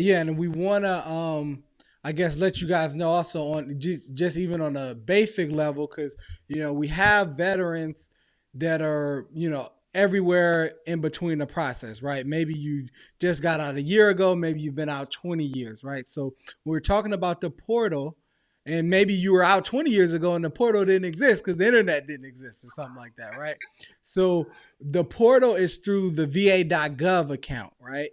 Yeah, and we want to, I guess, let you guys know also on just even on a basic level, because we have veterans that are everywhere in between the process, right? Maybe you just got out a year ago, maybe you've been out 20 years, right? So we're talking about the portal, and maybe you were out 20 years ago and the portal didn't exist because the internet didn't exist or something like that, right? So the portal is through the va.gov account, right?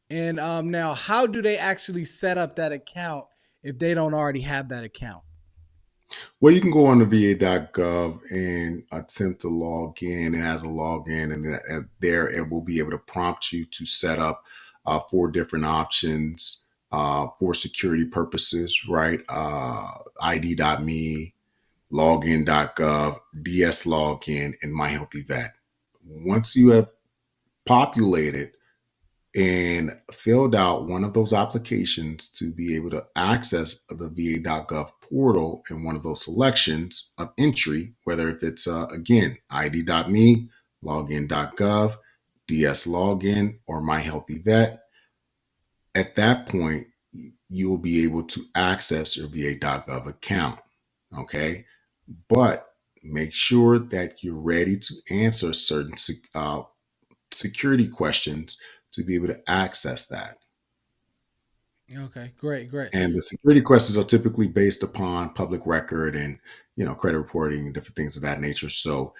And now, how do they actually set up that account if they don't already have that account? Well, you can go on to va.gov and attempt to log in. It has a login, and there it will be able to prompt you to set up four different options for security purposes, right? ID.me, login.gov, DS login, and My Healthy Vet. Once you have populated and filled out one of those applications to be able to access the va.gov portal in one of those selections of entry, whether if it's, again, id.me, login.gov, DS login, or My Healthy Vet, at that point, you will be able to access your va.gov account. Okay. But make sure that you're ready to answer certain security questions to be able to access that. Okay, great, great. And the security questions are typically based upon public record and credit reporting and different things of that nature. So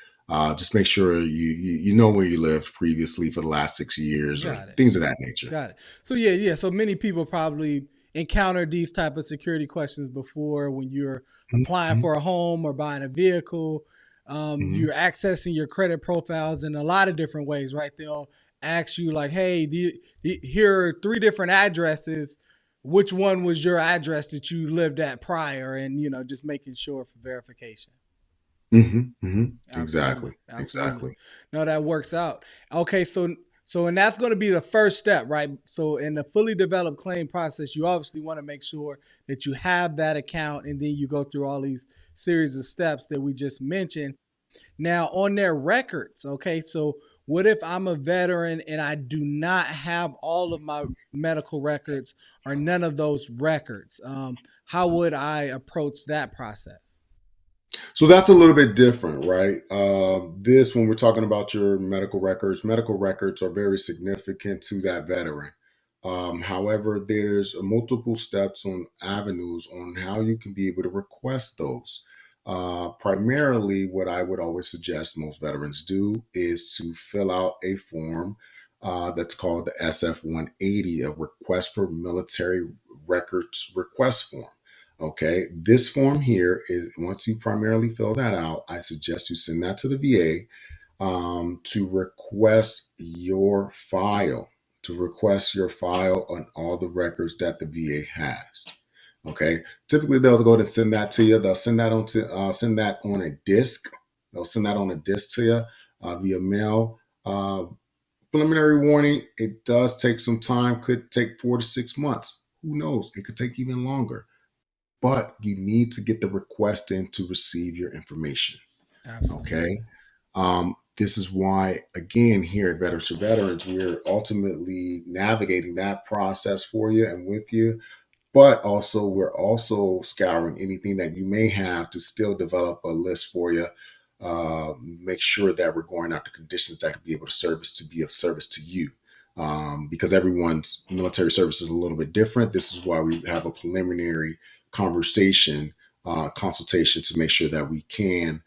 just make sure you know where you lived previously for the last 6 years or Got it. things of that nature. Got it. So yeah, yeah. So many people probably encountered these type of security questions before when you're applying Mhm, for a home or buying a vehicle. mhm. You're accessing your credit profiles in a lot of different ways, right? They'll ask you like, "Hey, here are three different addresses. Which one was your address that you lived at prior?" And just making sure for verification. Mhm, mhm. Absolutely. Exactly. Absolutely. Exactly. No, that works out. Okay, so and that's going to be the first step, right? So in the fully developed claim process, you obviously want to make sure that you have that account and then you go through all these series of steps that we just mentioned. Now, on their records, okay? So what if I'm a veteran and I do not have all of my medical records or none of those records? How would I approach that process? So that's a little bit different, right? This, when we're talking about your medical records are very significant to that veteran. However, there's multiple steps on avenues on how you can be able to request those. Primarily, what I would always suggest most veterans do is to fill out a form that's called the SF 180, a request for military records request form. Okay, this form here is once you primarily fill that out, I suggest you send that to the VA to request your file, on all the records that the VA has. Okay, typically they'll go ahead and send that to you. They'll send that on a disc. They'll send that on a disc to you via mail. Preliminary warning: it does take some time. Could take 4 to 6 months. Who knows? It could take even longer, but you need to get the request in to receive your information. Absolutely. Okay. This is why, again, here at Veterans for Veterans, we're ultimately navigating that process for you and with you. But also, we're also scouring anything that you may have to still develop a list for you. Make sure that we're going out to conditions that could be able to service to be of service to you. Because everyone's military service is a little bit different. This is why we have a preliminary consultation to make sure that we can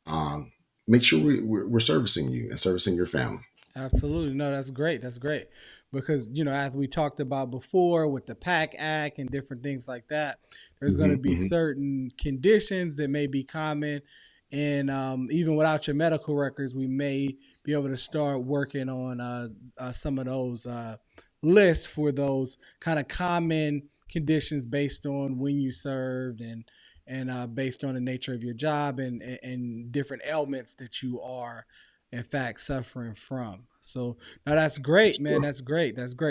um, make sure we're servicing you and servicing your family. Absolutely. No, that's great. That's great. Because, as we talked about before with the PAC Act and different things like that, there's going to Hmm, be hmm. certain conditions that may be common. And even without your medical records, we may be able to start working on some of those lists for those kind of common conditions based on when you served and based on the nature of your job and different ailments that you are in fact suffering from. So now that's great, man. Sure. That's great. That's great.